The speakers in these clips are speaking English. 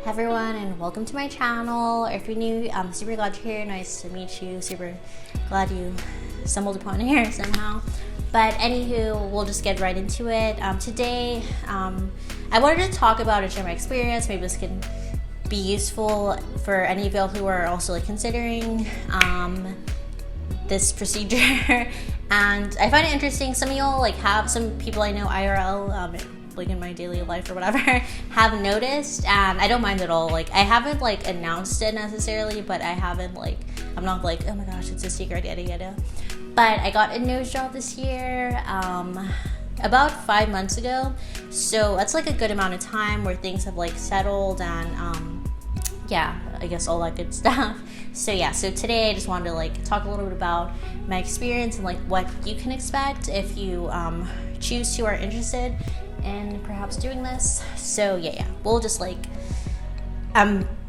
everyone, and welcome to my channel. If you're new, I'm super glad you're here. Nice to meet you. Super glad you stumbled upon here somehow. But anywho, we'll just get right into it. Today, I wanted to talk about a gym experience. Maybe this can be useful for any of y'all who are also like considering this procedure. And I find it interesting. Some of y'all like have, some people I know IRL, like in my daily life or whatever, have noticed, and I don't mind at all. Like I haven't like announced it necessarily, but I haven't like, I'm not like, oh my gosh, it's a secret, yada yada. But I got a nose job this year, about 5 months ago. So that's like a good amount of time where things have like settled and yeah, I guess all that good stuff. So yeah, so today I just wanted to like talk a little bit about my experience and like what you can expect if you choose to or are interested in perhaps doing this. So yeah, we'll just like,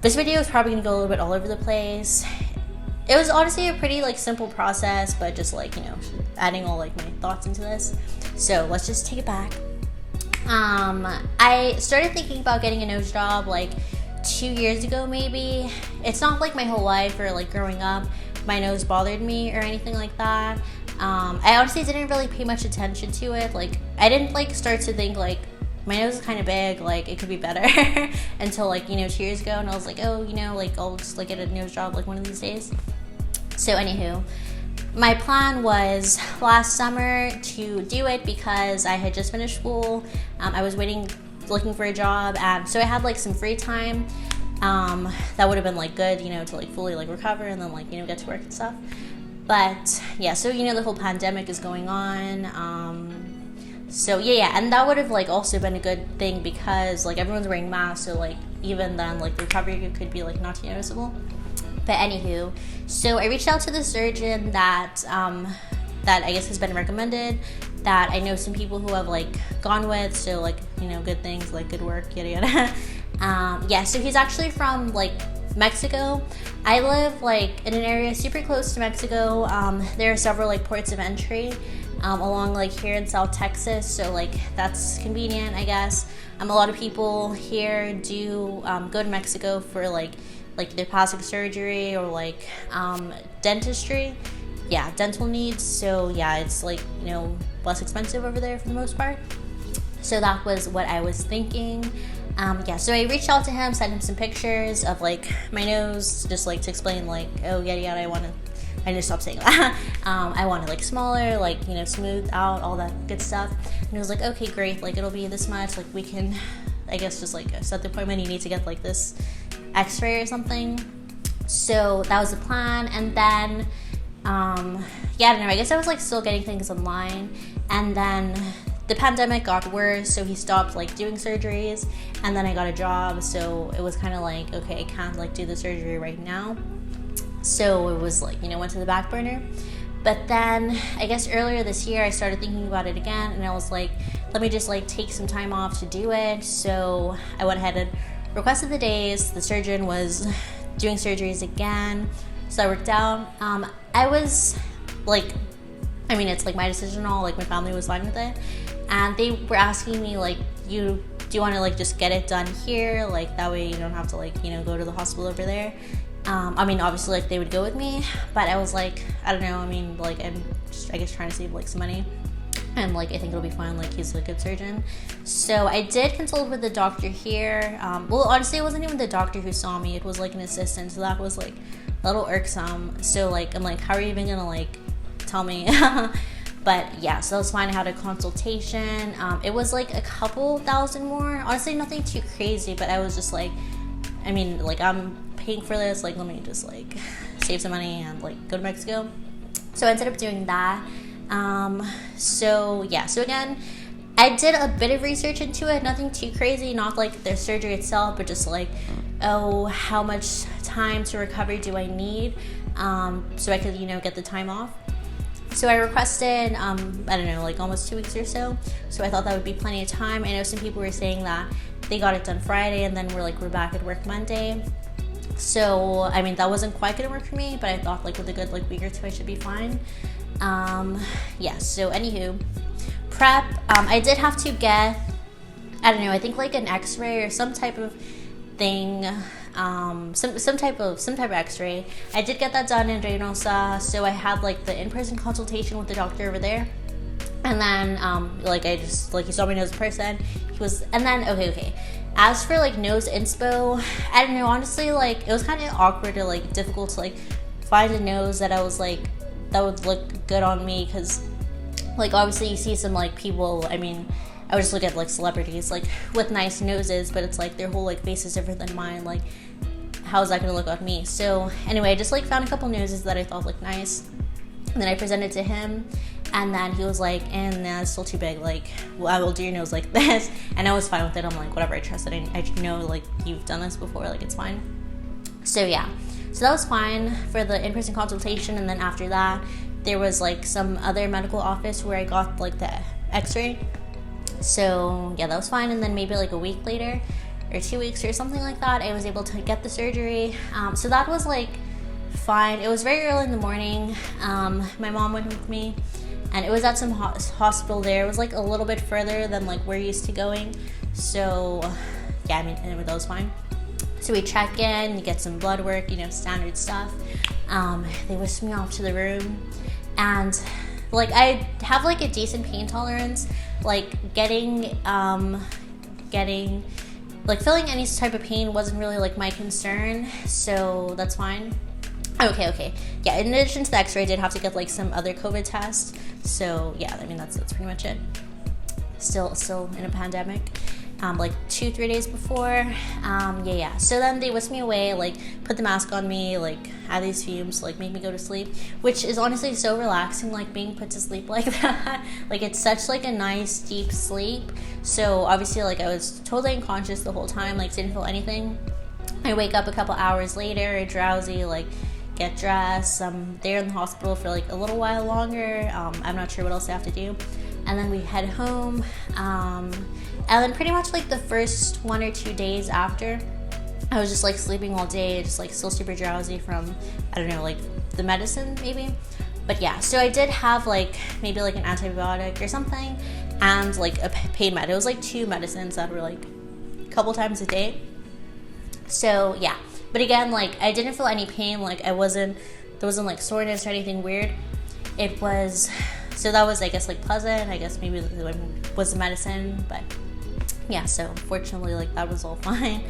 this video is probably gonna go a little bit all over the place. It was honestly a pretty like simple process, but just like, you know, adding all like my thoughts into this. So let's just take it back. I started thinking about getting a nose job like 2 years ago maybe. It's not like my whole life or like growing up my nose bothered me or anything like that. I honestly didn't really pay much attention to it. Like I didn't like start to think like my nose is kind of big, like it could be better until like, you know, 2 years ago, and I was like, oh, you know, like I'll just like get a nose job like one of these days. So anywho, my plan was last summer to do it because I had just finished school. I was looking for a job, and so I had like some free time that would have been like good, you know, to like fully like recover and then like, you know, get to work and stuff. But yeah, so you know, the whole pandemic is going on, so yeah, and that would have like also been a good thing because like everyone's wearing masks, so like even then like the recovery could be like not too noticeable. But anywho, so I reached out to the surgeon that that I guess has been recommended, that I know some people who have like gone with, so like, you know, good things, like good work, yada yada. Yeah, so he's actually from like Mexico. I live like in an area super close to Mexico. There are several like ports of entry along like here in South Texas, so like that's convenient, I guess. A lot of people here do go to Mexico for like their plastic surgery or like dentistry. Yeah, dental needs. So yeah, it's like, you know, less expensive over there for the most part. So that was what I was thinking. Yeah, so I reached out to him, sent him some pictures of like my nose, just like to explain like, oh yada yada, I need to stop saying that. I want it like smaller, like, you know, smooth out, all that good stuff. And he was like, okay, great, like it'll be this much, like we can, I guess, just like set the appointment, you need to get like this x-ray or something. So that was the plan. And then yeah, I don't know, I guess I was like still getting things online, and then the pandemic got worse, so he stopped like doing surgeries, and then I got a job, so it was kind of like, okay, I can't like do the surgery right now. So it was like, you know, went to the back burner. But then I guess earlier this year I started thinking about it again, and I was like, let me just like take some time off to do it. So I went ahead and requested the days. The surgeon was doing surgeries again, so that worked out. I was like, I mean, it's like my decision, all like my family was fine with it, and they were asking me like, do you want to like just get it done here, like that way you don't have to like, you know, go to the hospital over there. I mean, obviously like they would go with me, but I was like, I don't know, I mean, like I'm just, I guess, trying to save like some money, and like I think it'll be fine, like he's a good surgeon. So I did consult with the doctor here. Well, honestly, it wasn't even the doctor who saw me, it was like an assistant, so that was like a little irksome. So like I'm like, how are you even gonna like tell me? But yeah, so that was fine. I had a consultation. It was like a couple thousand more, honestly nothing too crazy, but I was just like, I mean, like I'm paying for this, like let me just like save some money and like go to Mexico. So I ended up doing that. So yeah, so again, I did a bit of research into it, nothing too crazy, not like the surgery itself, but just like, oh, how much time to recover do I need, so I could, you know, get the time off. So I requested, I don't know, like almost 2 weeks or so. So I thought that would be plenty of time. I know some people were saying that they got it done Friday and then we're back at work Monday. So, I mean, that wasn't quite gonna work for me, but I thought like with a good like week or two, I should be fine. Yeah, so anywho, prep, I did have to get, I don't know, I think like an x-ray or some type of thing, some type of X-ray. I did get that done in Reynosa, so I had like the in-person consultation with the doctor over there. And then like I just like he saw my nose in person. He was, and then okay. As for like nose inspo, I don't know, honestly, like it was kind of awkward or like difficult to like find a nose that I was like that would look good on me, because like obviously you see some like people, I mean, I would just look at like celebrities like with nice noses, but it's like their whole like face is different than mine. Like how is that gonna look on me? So anyway, I just like found a couple noses that I thought looked nice, and then I presented to him, and then he was like, and it's still too big, like, well, I will do your nose like this. And I was fine with it. I'm like, whatever, I trust it. I know like you've done this before, like it's fine. So yeah, so that was fine for the in-person consultation. And then after that, there was like some other medical office where I got like the x-ray. So yeah, that was fine. And then maybe like a week later or 2 weeks or something like that, I was able to get the surgery. So that was like fine. It was very early in the morning. My mom went with me, and it was at some hospital there. It was like a little bit further than like we're used to going. So yeah, I mean, and that was fine. So we check in, you get some blood work, you know, standard stuff. They whisked me off to the room, and like I have like a decent pain tolerance. Like getting like feeling any type of pain wasn't really like my concern, so that's fine. Okay. Yeah, in addition to the x-ray, I did have to get like some other COVID tests. So yeah, I mean that's pretty much it. Still in a pandemic. Like 2-3 days before. Yeah. So then they whisked me away, like put the mask on me, like add these fumes, like make me go to sleep, which is honestly so relaxing, like being put to sleep like that. Like it's such like a nice deep sleep. So obviously like I was totally unconscious the whole time, like didn't feel anything. I wake up a couple hours later, drowsy, like get dressed. I'm there in the hospital for like a little while longer. I'm not sure what else I have to do. And then we head home. And then pretty much like the first 1 or 2 days after, I was just like sleeping all day, just like still super drowsy from, I don't know, like the medicine maybe. But yeah, so I did have like maybe like an antibiotic or something, and like a pain med. It was like 2 medicines that were like a couple times a day. So yeah, but again, like I didn't feel any pain. Like there wasn't like soreness or anything weird. It was, so that was, I guess, like pleasant. I guess maybe it was the medicine, but yeah, so fortunately like that was all fine.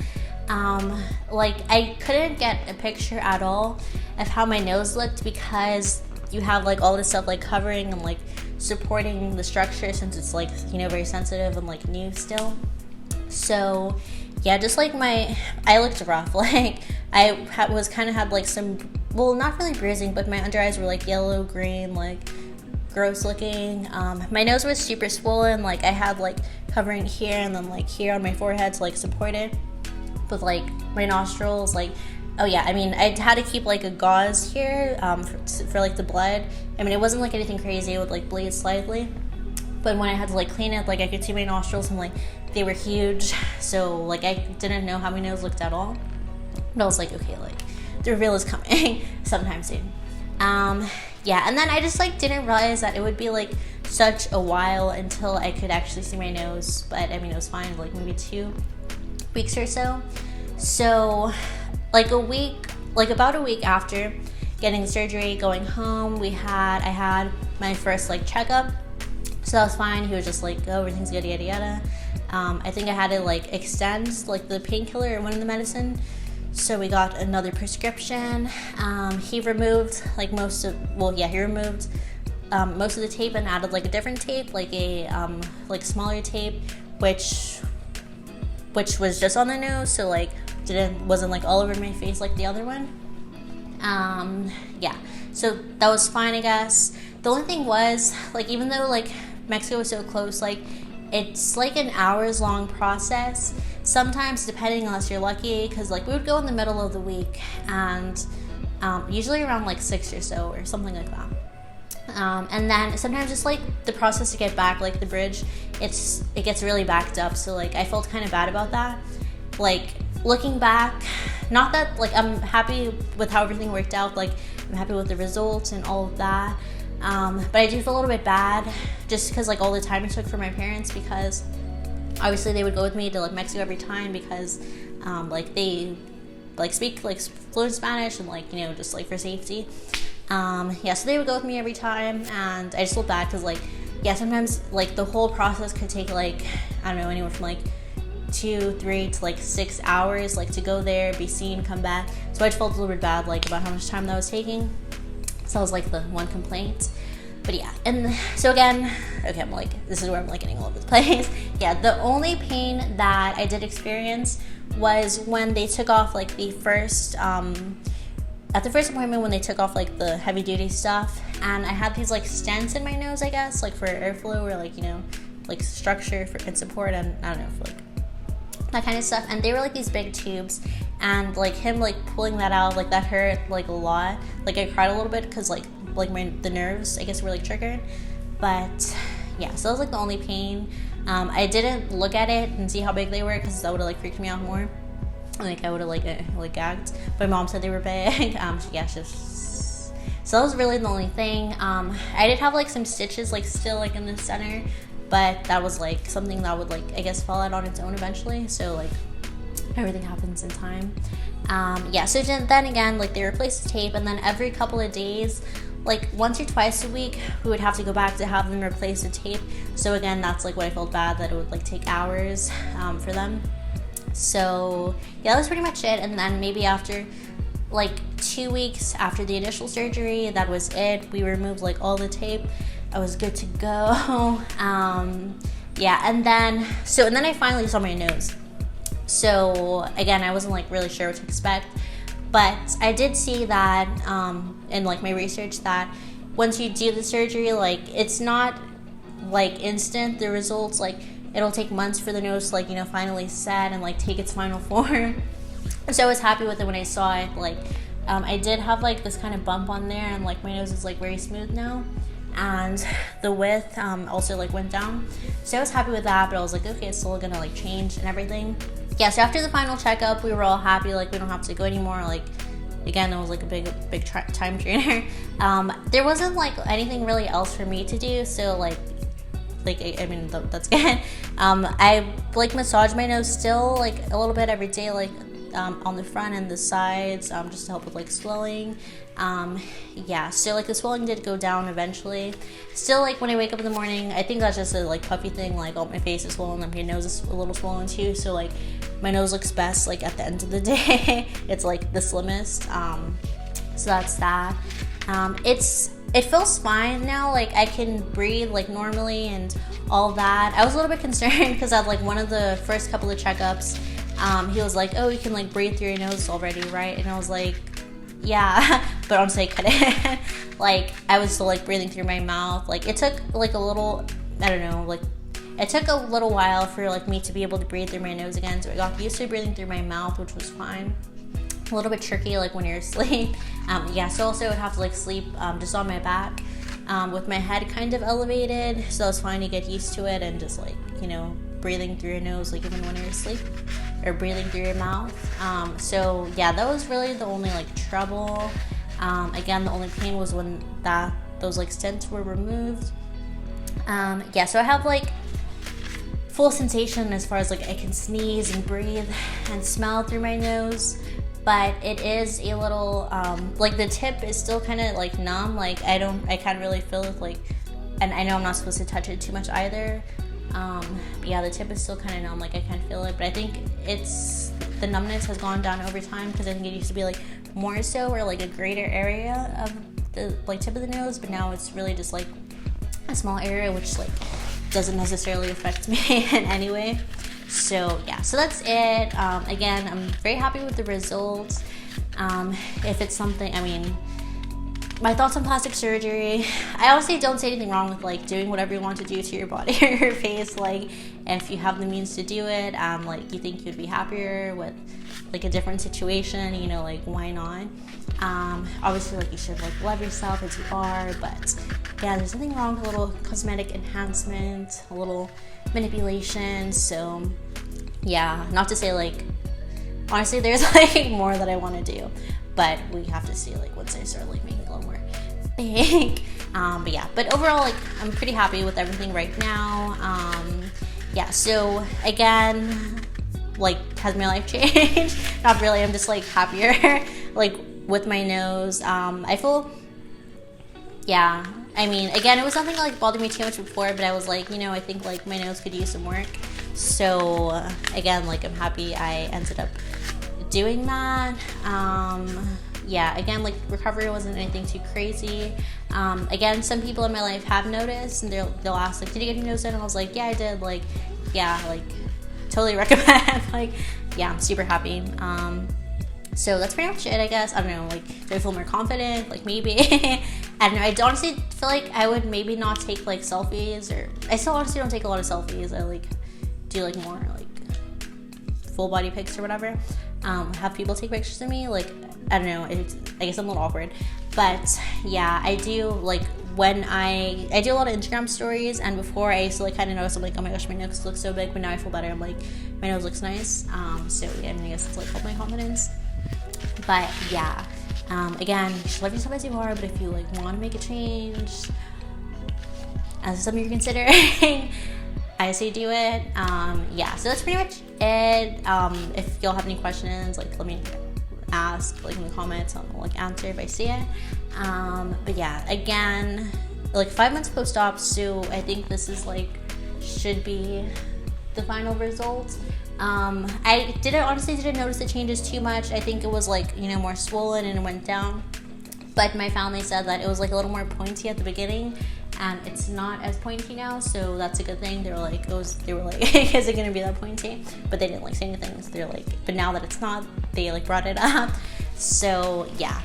Like I couldn't get a picture at all of how my nose looked, because you have like all this stuff like covering and like supporting the structure, since it's like, you know, very sensitive and like new still. So yeah, just like I looked rough. Like I was kind of had like some, well, not really bruising, but my under eyes were like yellow, green, like gross looking. My nose was super swollen. Like I had like covering here and then like here on my forehead to like support it. With like my nostrils, like, oh yeah, I mean, I had to keep like a gauze here for like the blood. I mean, it wasn't like anything crazy. It would like bleed slightly. But when I had to like clean it, like I could see my nostrils and like they were huge. So like I didn't know how my nose looked at all. But I was like, okay, like the reveal is coming sometime soon. Yeah, and then I just like didn't realize that it would be like such a while until I could actually see my nose. But I mean, it was fine, like maybe 2 weeks or so. So like about a week after getting the surgery, going home, I had my first like checkup. So that was fine. He was just like, oh, everything's good, yada yada. I think I had to like extend like the painkiller or one of the medicine. So we got another prescription. He removed like he removed most of the tape and added like a different tape, like a like smaller tape, which was just on the nose, so like wasn't like all over my face like the other one. Yeah, so that was fine, I guess. The only thing was, like, even though like Mexico was so close, like it's like an hours long process sometimes, depending, unless you're lucky, because like we would go in the middle of the week, and usually around like 6 or so or something like that. And then sometimes just like the process to get back, like the bridge, it gets really backed up. So like I felt kind of bad about that. Like looking back, not that like I'm happy with how everything worked out, like I'm happy with the results and all of that. But I do feel a little bit bad just because like all the time it took for my parents, because obviously they would go with me to like Mexico every time, because Like they like speak like fluent Spanish and like, you know, just like for safety. Yeah, so they would go with me every time, and I just felt bad because like, yeah, sometimes like the whole process could take like, I don't know, anywhere from like 2, 3 to like 6 hours, like to go there, be seen, come back. So I just felt a little bit bad like about how much time that was taking. So that was like the one complaint. But yeah, and so again, okay, I'm like, this is where I'm like getting all over the place. Yeah, the only pain that I did experience was when they took off like the first, at the first appointment when they took off like the heavy duty stuff, and I had these like stents in my nose, I guess, like for airflow or like, you know, like structure for and support, and I don't know, for like that kind of stuff. And they were like these big tubes, and like him like pulling that out, like that hurt like a lot. Like I cried a little bit because like the nerves, I guess, were like triggered. But yeah, so that was like the only pain. I didn't look at it and see how big they were because that would have like freaked me out more. Like I would have like gagged. But my mom said they were big. Yeah, just so that was really the only thing. I did have like some stitches like still like in the center, but that was like something that would like, I guess, fall out on its own eventually. So like everything happens in time. Yeah, so then again, like they replaced the tape, and then every couple of days, like once or twice a week, we would have to go back to have them replace the tape. So again, that's like what I felt bad, that it would like take hours for them. So yeah, that was pretty much it. And then maybe after like 2 weeks after the initial surgery, that was it. We removed like all the tape. I was good to go. Yeah, and then I finally saw my nose. So again, I wasn't like really sure what to expect, but I did see that in like my research that once you do the surgery, like it's not like instant, the results. Like it'll take months for the nose to like, you know, finally set and like take its final form. So I was happy with it when I saw it. Like I did have like this kind of bump on there, and like my nose is like very smooth now, and the width also like went down. So I was happy with that, but I was like, okay, it's still gonna like change and everything. Yeah, so after the final checkup, we were all happy, like we don't have to go anymore. Like again, it was like a big time trainer. There wasn't like anything really else for me to do, so like I mean that's good. I like massage my nose still like a little bit every day, like on the front and the sides, just to help with like swelling. Yeah, so like the swelling did go down eventually. Still, like when I wake up in the morning, I think that's just a like puffy thing, like oh, my face is swollen and my nose is a little swollen too, so like my nose looks best like at the end of the day. It's like the slimmest. So that's that. It feels fine now, like I can breathe like normally and all that. I was a little bit concerned because at like one of the first couple of checkups, he was like, oh, you can like breathe through your nose already, right? And I was like, yeah, but honestly I couldn't. Like I was still like breathing through my mouth. Like it took like a little, I don't know, like it took a little while for like me to be able to breathe through my nose again. So I got used to breathing through my mouth, which was fine. A little bit tricky like when you're asleep. Yeah, so also I would have to like sleep just on my back with my head kind of elevated. So it was fine to get used to it, and just like, you know, breathing through your nose like even when you're asleep, or breathing through your mouth. So yeah, that was really the only like trouble. Again, the only pain was when those like stents were removed. Yeah, so I have like full sensation as far as like I can sneeze and breathe and smell through my nose, but it is a little like the tip is still kind of like numb. Like I can't really feel it, like, and I know I'm not supposed to touch it too much either. But yeah, the tip is still kind of numb, like I can't feel it, but I think the numbness has gone down over time, because I think it used to be like more so, or like a greater area of the like tip of the nose, but now it's really just like a small area, which like doesn't necessarily affect me in any way. So yeah, so that's it. Again, I'm very happy with the results. If it's something, I mean, my thoughts on plastic surgery, I honestly don't see anything wrong with like doing whatever you want to do to your body or your face, like, and if you have the means to do it, like you think you'd be happier with like a different situation, you know, like why not? Obviously like you should like love yourself as you are, but yeah, there's nothing wrong with a little cosmetic enhancement, a little manipulation. So yeah, not to say like, honestly there's like more that I want to do, but we have to see like once I start like making it a little more big. But yeah, but overall like I'm pretty happy with everything right now. Yeah, so again, like has my life changed? Not really. I'm just like happier like with my nose. I feel, yeah, I mean, again, it was something like bothered me too much before, but I was like, you know, I think like my nose could use some work. So again, like I'm happy I ended up doing that. Yeah, again, like recovery wasn't anything too crazy. Again, some people in my life have noticed, and they'll ask like, did you get your nose done? And I was like, yeah, I did. Like, yeah, like totally recommend. Like, yeah, I'm super happy. So that's pretty much it, I guess. I don't know, like, do I feel more confident? Like, maybe. I don't know. I honestly feel like I would maybe not take like selfies, or I still honestly don't take a lot of selfies. I like do like more like full body pics or whatever. Have people take pictures of me, like, I don't know, I guess I'm a little awkward, but yeah, I do like when I do a lot of Instagram stories, and before I used to like kind of notice, I'm like, oh my gosh, my nose looks so big, but now I feel better. I'm like, my nose looks nice. So yeah, I guess it's like helped my confidence. But yeah, again, you should love yourself as you are, but if you like want to make a change, as something you're considering, I say do it. Yeah, so that's pretty much it. If y'all have any questions, like let me ask like in the comments, I'll like answer if I see it. But yeah, again, like 5 months post-op, so I think this is like should be the final result. I honestly didn't notice the changes too much. I think it was like, you know, more swollen and it went down, but my family said that it was like a little more pointy at the beginning, and it's not as pointy now, so that's a good thing. They were like, is it gonna be that pointy? But they didn't like say anything, so they're like, but now that it's not, they like brought it up. So yeah,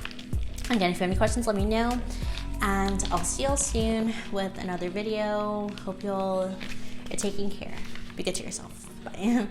again, if you have any questions, let me know, and I'll see y'all soon with another video. Hope y'all are taking care. Be good to yourself. Bye.